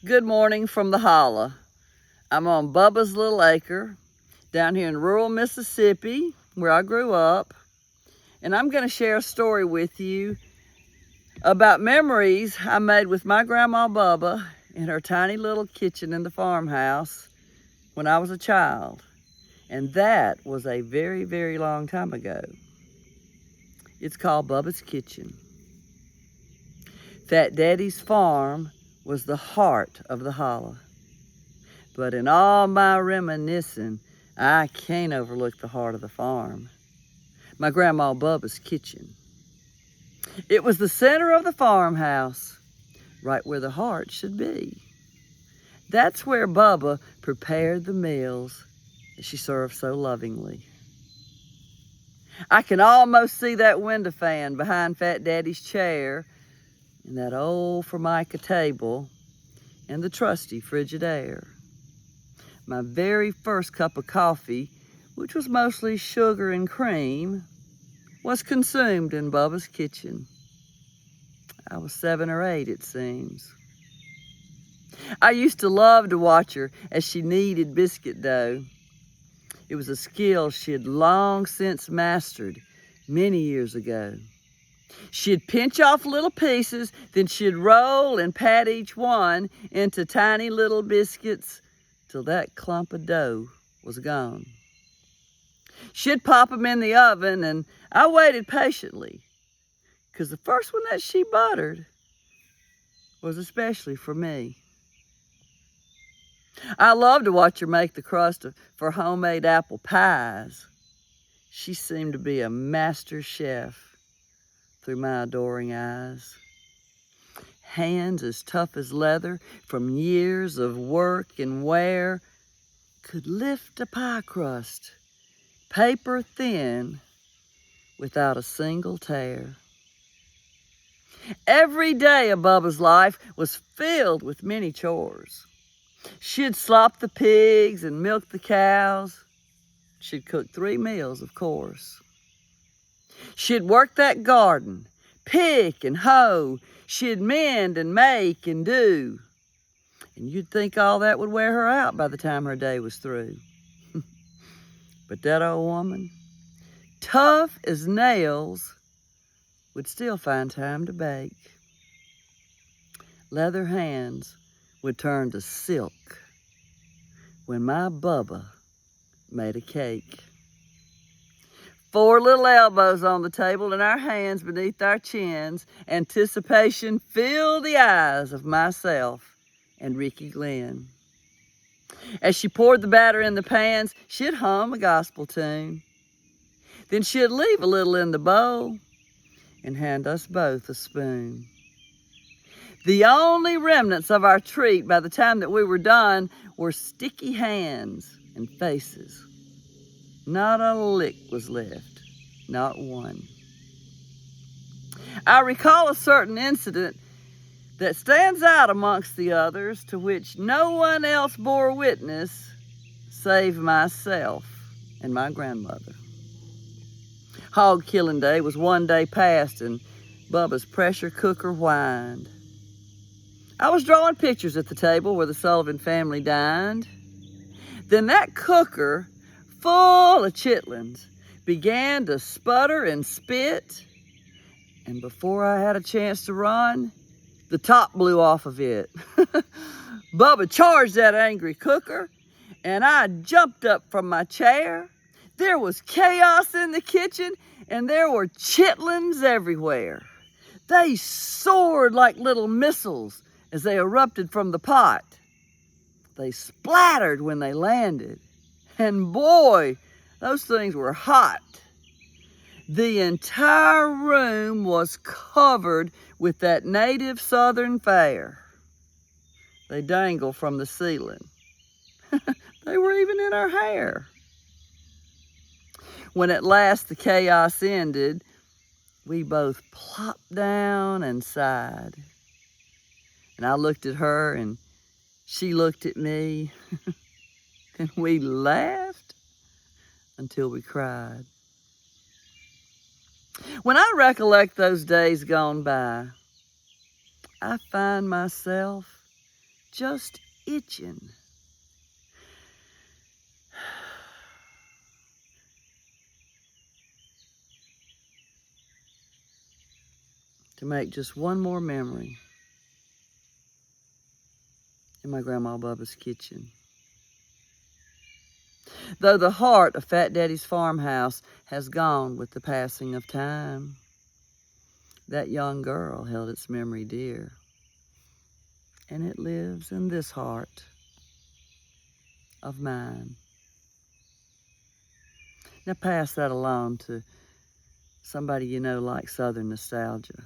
Good morning from the holla. I'm on Bubba's Little Acre down here in rural Mississippi where I grew up. And I'm going to share a story with you about memories I made with my grandma Bubba in her tiny little kitchen in the farmhouse when I was a child. And that was a very, very long time ago. It's called Bubba's Kitchen. Fat Daddy's farm was the heart of the holla. But in all my reminiscing, I can't overlook the heart of the farm. My grandma Bubba's kitchen. It was the center of the farmhouse, right where the heart should be. That's where Bubba prepared the meals that she served so lovingly. I can almost see that window fan behind Fat Daddy's chair and that old Formica table and the trusty Frigidaire. My very first cup of coffee, which was mostly sugar and cream, was consumed in Bubba's kitchen. I was 7 or 8, it seems. I used to love to watch her as she kneaded biscuit dough. It was a skill she had long since mastered many years ago. She'd pinch off little pieces, then she'd roll and pat each one into tiny little biscuits till that clump of dough was gone. She'd pop them in the oven, and I waited patiently, because the first one that she buttered was especially for me. I loved to watch her make the crust for homemade apple pies. She seemed to be a master chef through my adoring eyes. Hands as tough as leather from years of work and wear could lift a pie crust, paper thin, without a single tear. Every day of Bubba's life was filled with many chores. She'd slop the pigs and milk the cows. She'd cook 3 meals, of course. She'd work that garden, pick and hoe. She'd mend and make and do. And you'd think all that would wear her out by the time her day was through. But that old woman, tough as nails, would still find time to bake. Leather hands would turn to silk when my Bubba made a cake. 4 little elbows on the table and our hands beneath our chins. Anticipation filled the eyes of myself and Ricky Glenn. As she poured the batter in the pans, she'd hum a gospel tune. Then she'd leave a little in the bowl and hand us both a spoon. The only remnants of our treat by the time that we were done were sticky hands and faces. Not a lick was left, not one. I recall a certain incident that stands out amongst the others to which no one else bore witness save myself and my grandmother. Hog killing day was one day past and Bubba's pressure cooker whined. I was drawing pictures at the table where the Sullivan family dined. Then that cooker, full of chitlins, began to sputter and spit. And before I had a chance to run, the top blew off of it. Bubba charged that angry cooker, and I jumped up from my chair. There was chaos in the kitchen, and there were chitlins everywhere. They soared like little missiles as they erupted from the pot. They splattered when they landed. And boy, those things were hot. The entire room was covered with that native southern fare. They dangled from the ceiling. They were even in our hair. When at last the chaos ended, we both plopped down and sighed. And I looked at her and she looked at me. And we laughed until we cried. When I recollect those days gone by, I find myself just itching to make just one more memory in my Grandma Bubba's kitchen. Though the heart of Fat Daddy's farmhouse has gone with the passing of time, that young girl held its memory dear, and it lives in this heart of mine. Now pass that along to somebody you know likes Southern nostalgia.